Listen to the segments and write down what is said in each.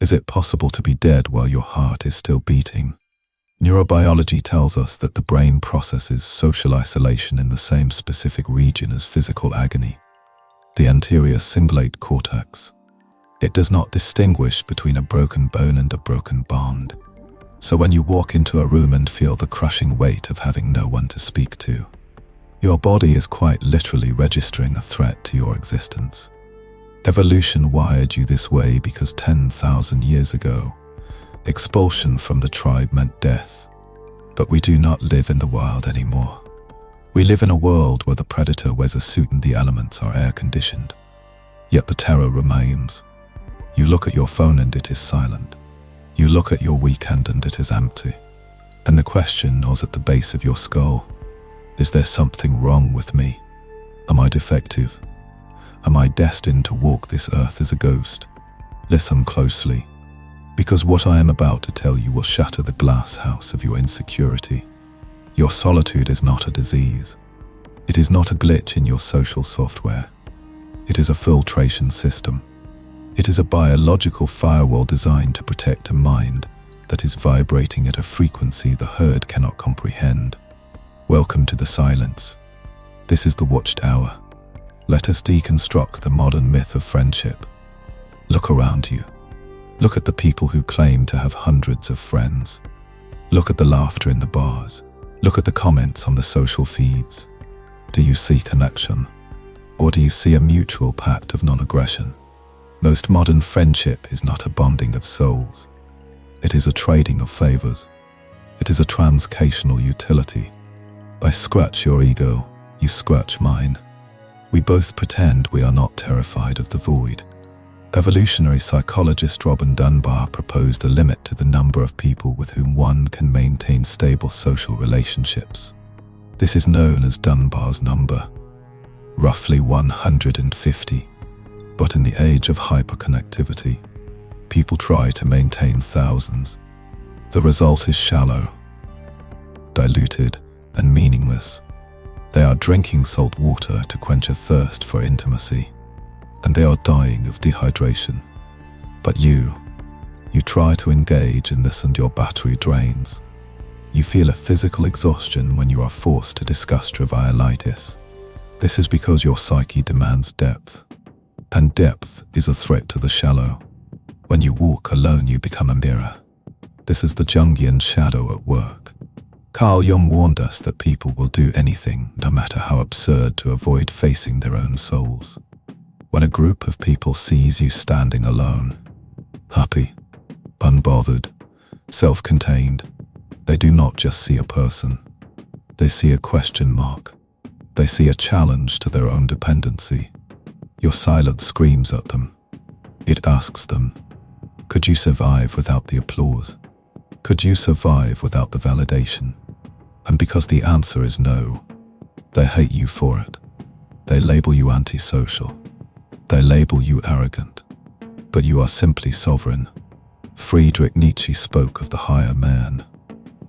Is it possible to be dead while your heart is still beating? Neurobiology tells us that the brain processes social isolation in the same specific region as physical agony, the anterior cingulate cortex. It does not distinguish between a broken bone and a broken bond. So when you walk into a room and feel the crushing weight of having no one to speak to, your body is quite literally registering a threat to your existence. Evolution wired you this way because 10,000 years ago, expulsion from the tribe meant death. But we do not live in the wild anymore. We live in a world where the predator wears a suit and the elements are air-conditioned. Yet the terror remains. You look at your phone and it is silent. You look at your weekend and it is empty. And the question gnaws at the base of your skull. Is there something wrong with me? Am I defective? Am I destined to walk this earth as a ghost? Listen closely, because what I am about to tell you will shatter the glass house of your insecurity. Your solitude is not a disease. It is not a glitch in your social software. It is a filtration system. It is a biological firewall designed to protect a mind that is vibrating at a frequency the herd cannot comprehend. Welcome to the silence. This is the Watchtower. Let us deconstruct the modern myth of friendship. Look around you. Look at the people who claim to have hundreds of friends. Look at the laughter in the bars. Look at the comments on the social feeds. Do you see connection? Or do you see a mutual pact of non-aggression? Most modern friendship is not a bonding of souls. It is a trading of favors. It is a transcational utility. I scratch your ego, you scratch mine. We both pretend we are not terrified of the void. Evolutionary psychologist Dunbar proposed a limit to the number of people with whom one can maintain stable social relationships. This is known as Dunbar's number, roughly 150. But in the age of hyperconnectivity, people try to maintain thousands. The result is shallow, diluted, and meaningless. They are drinking salt water to quench a thirst for intimacy, and they are dying of dehydration. But you try to engage in this and your battery drains. You feel a physical exhaustion when you are forced to discuss trivialities. This is because your psyche demands depth, and depth is a threat to the shallow. When you walk alone, you become a mirror. This is the Jungian shadow at work. Carl Jung warned us that people will do anything, no matter how absurd, to avoid facing their own souls. When a group of people sees you standing alone, happy, unbothered, self-contained, they do not just see a person. They see a question mark. They see a challenge to their own dependency. Your silence screams at them. It asks them, could you survive without the applause? Could you survive without the validation? And because the answer is no, they hate you for it. They label you antisocial. They label you arrogant. But you are simply sovereign. Friedrich Nietzsche spoke of the higher man.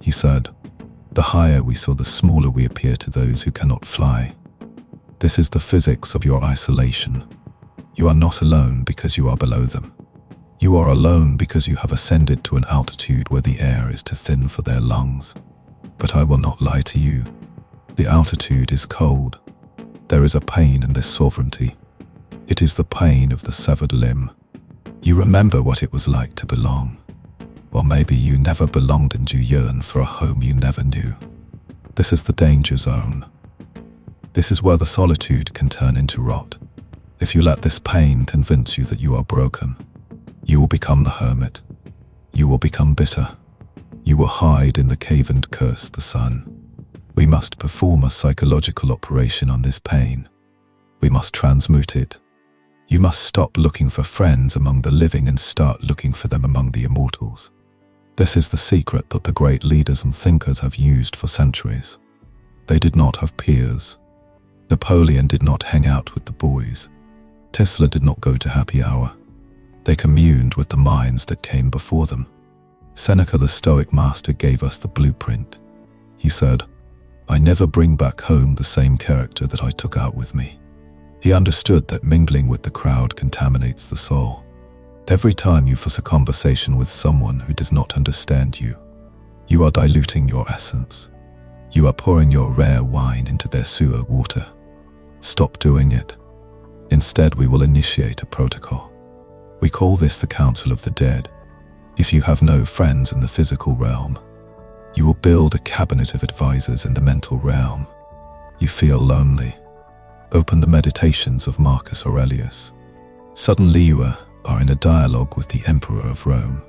He said, the higher we soar, the smaller we appear to those who cannot fly. This is the physics of your isolation. You are not alone because you are below them. You are alone because you have ascended to an altitude where the air is too thin for their lungs. But I will not lie to you. The altitude is cold. There is a pain in this sovereignty. It is the pain of the severed limb. You remember what it was like to belong. Or maybe you never belonged and you yearn for a home you never knew. This is the danger zone. This is where the solitude can turn into rot. If you let this pain convince you that you are broken, you will become the hermit. You will become bitter. You will hide in the cave and curse the sun. We must perform a psychological operation on this pain. We must transmute it. You must stop looking for friends among the living and start looking for them among the immortals. This is the secret that the great leaders and thinkers have used for centuries. They did not have peers. Napoleon did not hang out with the boys. Tesla did not go to happy hour. They communed with the minds that came before them. Seneca, the Stoic master, gave us the blueprint. He said, I never bring back home the same character that I took out with me. He understood that mingling with the crowd contaminates the soul. Every time you force a conversation with someone who does not understand you, you are diluting your essence. You are pouring your rare wine into their sewer water. Stop doing it. Instead, we will initiate a protocol. We call this the Council of the Dead. If you have no friends in the physical realm, you will build a cabinet of advisors in the mental realm. You feel lonely. Open the Meditations of Marcus Aurelius. Suddenly you are in a dialogue with the Emperor of Rome.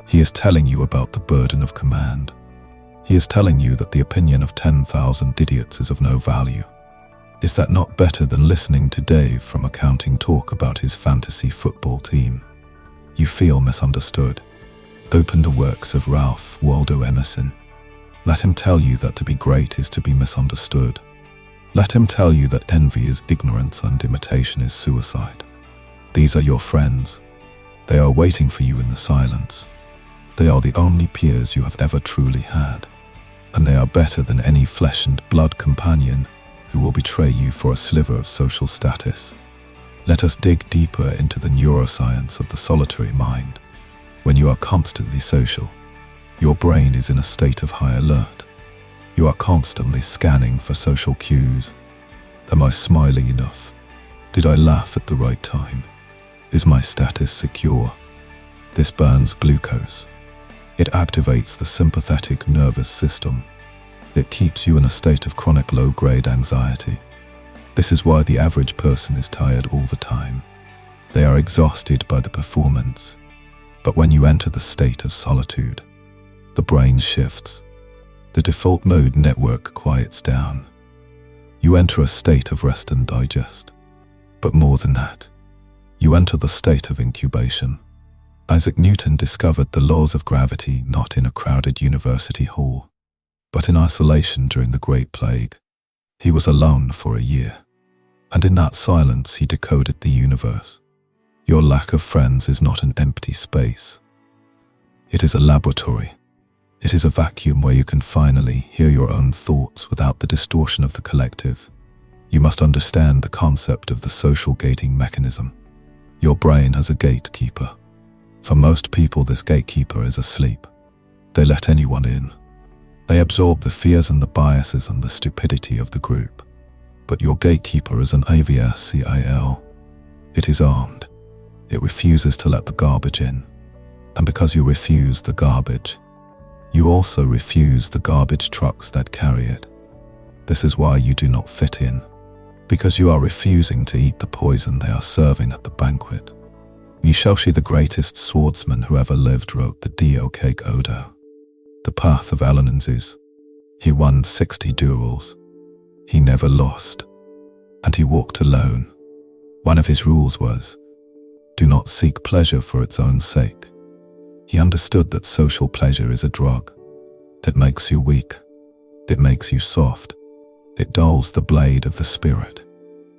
He is telling you about the burden of command. He is telling you that the opinion of 10,000 idiots is of no value. Is that not better than listening to Dave from accounting talk about his fantasy football team? You feel misunderstood. Open the works of Ralph Waldo Emerson. Let him tell you that to be great is to be misunderstood. Let him tell you that envy is ignorance and imitation is suicide. These are your friends. They are waiting for you in the silence. They are the only peers you have ever truly had. And they are better than any flesh and blood companion who will betray you for a sliver of social status. Let us dig deeper into the neuroscience of the solitary mind. When you are constantly social, your brain is in a state of high alert. You are constantly scanning for social cues. Am I smiling enough? Did I laugh at the right time? Is my status secure? This burns glucose. It activates the sympathetic nervous system. It keeps you in a state of chronic low-grade anxiety. This is why the average person is tired all the time. They are exhausted by the performance. But when you enter the state of solitude, the brain shifts. The default mode network quiets down. You enter a state of rest and digest. But more than that, you enter the state of incubation. Isaac Newton discovered the laws of gravity not in a crowded university hall, but in isolation during the Great Plague. He was alone for a year, and in that silence he decoded the universe. Your lack of friends is not an empty space. It is a laboratory. It is a vacuum where you can finally hear your own thoughts without the distortion of the collective. You must understand the concept of the social gating mechanism. Your brain has a gatekeeper. For most people, this gatekeeper is asleep. They let anyone in. They absorb the fears and the biases and the stupidity of the group. But your gatekeeper is an AVSCIL. It is armed. It refuses to let the garbage in. And because you refuse the garbage, you also refuse the garbage trucks that carry it. This is why you do not fit in. Because you are refusing to eat the poison they are serving at the banquet. Yishoshi, the greatest swordsman who ever lived, wrote the Dio Cake Odo, The Path of Elenenses. He won 60 duels. He never lost. And he walked alone. One of his rules was, do not seek pleasure for its own sake. He understood that social pleasure is a drug. It makes you weak. It makes you soft. It dulls the blade of the spirit.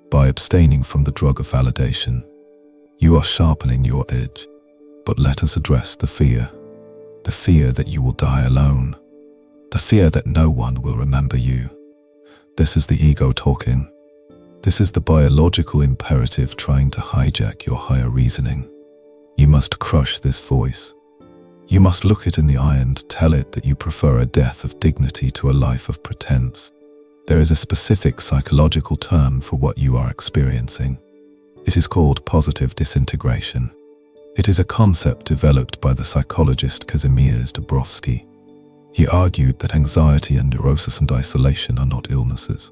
By abstaining from the drug of validation, you are sharpening your edge. But let us address the fear that you will die alone, the fear that no one will remember you. This is the ego talking. This is the biological imperative trying to hijack your higher reasoning. You must crush this voice. You must look it in the eye and tell it that you prefer a death of dignity to a life of pretense. There is a specific psychological term for what you are experiencing. It is called positive disintegration. It is a concept developed by the psychologist Kazimierz Dabrowski. He argued that anxiety and neurosis and isolation are not illnesses.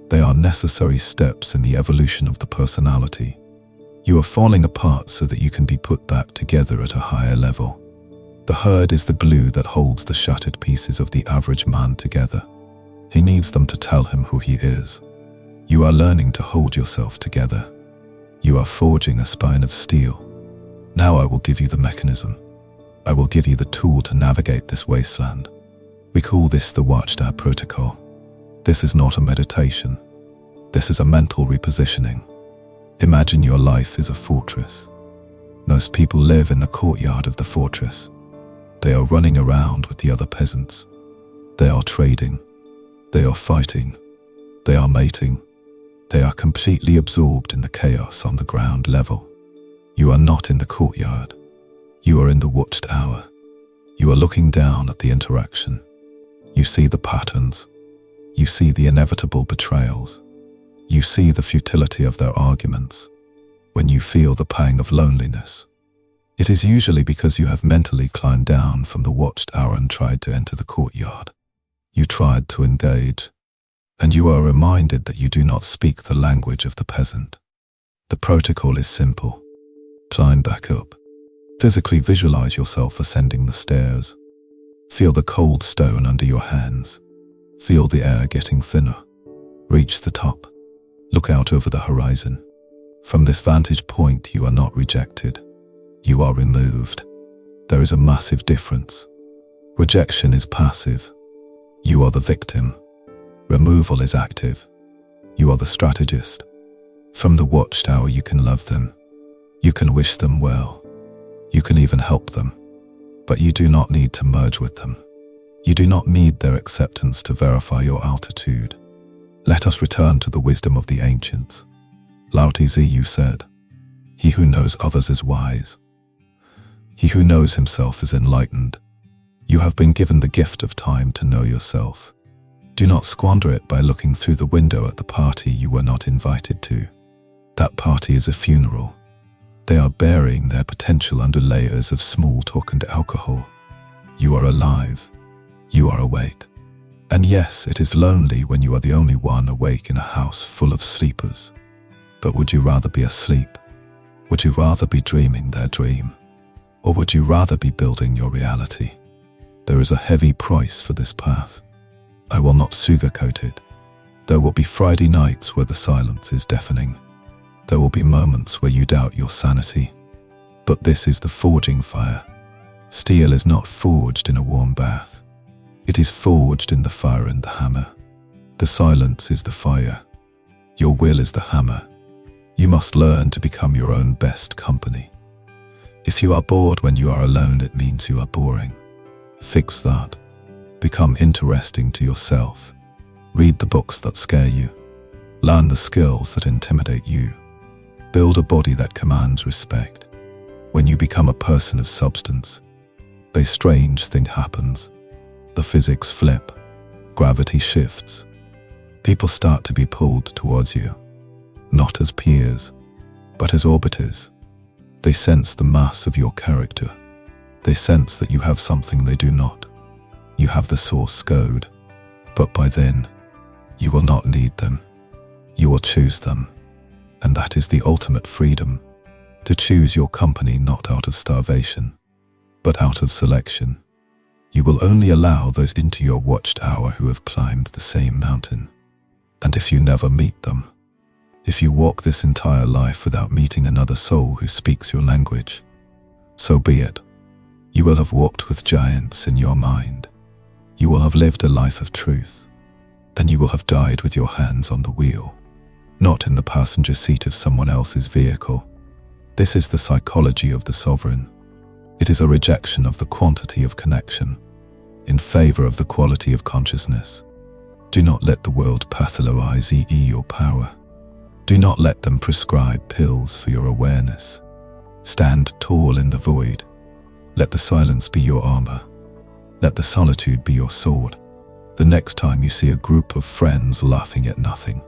They are necessary steps in the evolution of the personality. You are falling apart so that you can be put back together at a higher level. The herd is the glue that holds the shattered pieces of the average man together. He needs them to tell him who he is. You are learning to hold yourself together. You are forging a spine of steel. Now I will give you the mechanism. I will give you the tool to navigate this wasteland. We call this the WatchTower Protocol. This is not a meditation. This is a mental repositioning. Imagine your life is a fortress. Most people live in the courtyard of the fortress. They are running around with the other peasants. They are trading. They are fighting. They are mating. They are completely absorbed in the chaos on the ground level. You are not in the courtyard. You are in the watchtower. You are looking down at the interaction. You see the patterns. You see the inevitable betrayals. You see the futility of their arguments. When you feel the pang of loneliness, it is usually because you have mentally climbed down from the watchtower and tried to enter the courtyard. You tried to engage, and you are reminded that you do not speak the language of the peasant. The protocol is simple. Climb back up. Physically visualize yourself ascending the stairs. Feel the cold stone under your hands. Feel the air getting thinner. Reach the top. Look out over the horizon. From this vantage point, you are not rejected. You are removed. There is a massive difference. Rejection is passive. You are the victim. Removal is active. You are the strategist. From the watchtower, you can love them. You can wish them well. You can even help them. But you do not need to merge with them. You do not need their acceptance to verify your altitude. Let us return to the wisdom of the ancients. Lao Tzu said, "He who knows others is wise. He who knows himself is enlightened." You have been given the gift of time to know yourself. Do not squander it by looking through the window at the party you were not invited to. That party is a funeral. They are burying their potential under layers of small talk and alcohol. You are alive. You are awake. And yes, it is lonely when you are the only one awake in a house full of sleepers. But would you rather be asleep? Would you rather be dreaming their dream? Or would you rather be building your reality? There is a heavy price for this path. I will not sugarcoat it. There will be Friday nights where the silence is deafening. There will be moments where you doubt your sanity. But this is the forging fire. Steel is not forged in a warm bath. It is forged in the fire and the hammer. The silence is the fire. Your will is the hammer. You must learn to become your own best company. If you are bored when you are alone, it means you are boring. Fix that. Become interesting to yourself. Read the books that scare you. Learn the skills that intimidate you. Build a body that commands respect. When you become a person of substance, a strange thing happens. The physics flip. Gravity shifts. People start to be pulled towards you, not as peers, but as orbiters. They sense the mass of your character. They sense that you have something they do not. You have the source code, but by then, you will not need them. You will choose them, and that is the ultimate freedom, to choose your company not out of starvation, but out of selection. You will only allow those into your watchtower who have climbed the same mountain. And if you never meet them, if you walk this entire life without meeting another soul who speaks your language, so be it. You will have walked with giants in your mind. You will have lived a life of truth. Then you will have died with your hands on the wheel, not in the passenger seat of someone else's vehicle. This is the psychology of the sovereign. It is a rejection of the quantity of connection in favor of the quality of consciousness. Do not let the world pathologize your power. Do not let them prescribe pills for your awareness. Stand tall in the void. Let the silence be your armor. Let the solitude be your sword. The next time you see a group of friends laughing at nothing,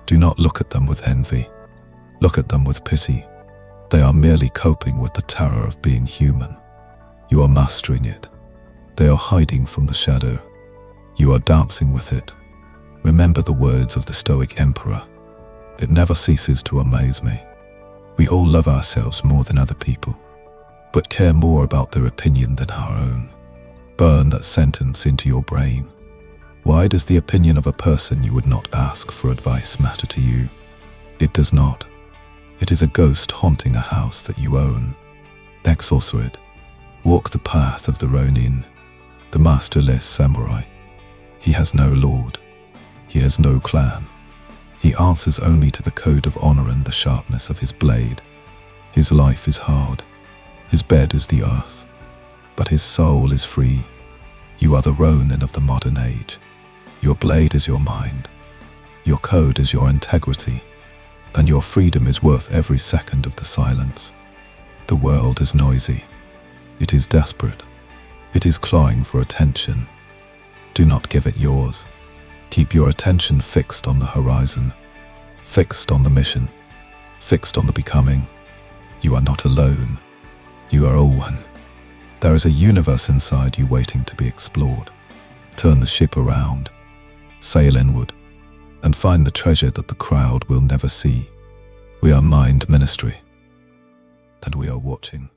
do not look at them with envy. Look at them with pity. They are merely coping with the terror of being human. You are mastering it. They are hiding from the shadow. You are dancing with it. Remember the words of the Stoic emperor. It never ceases to amaze me. We all love ourselves more than other people, but care more about their opinion than our own. Burn that sentence into your brain. Why does the opinion of a person you would not ask for advice matter to you? It does not. It is a ghost haunting a house that you own. Exorcise. Walk the path of the Ronin, the masterless samurai. He has no lord. He has no clan. He answers only to the code of honor and the sharpness of his blade. His life is hard. His bed is the earth. But his soul is free. You are the Ronin of the modern age. Your blade is your mind. Your code is your integrity. And your freedom is worth every second of the silence. The world is noisy. It is desperate. It is clawing for attention. Do not give it yours. Keep your attention fixed on the horizon, fixed on the mission, fixed on the becoming. You are not alone. You are all one. There is a universe inside you waiting to be explored. Turn the ship around, sail inward, and find the treasure that the crowd will never see. We are Mind Ministry, and we are watching.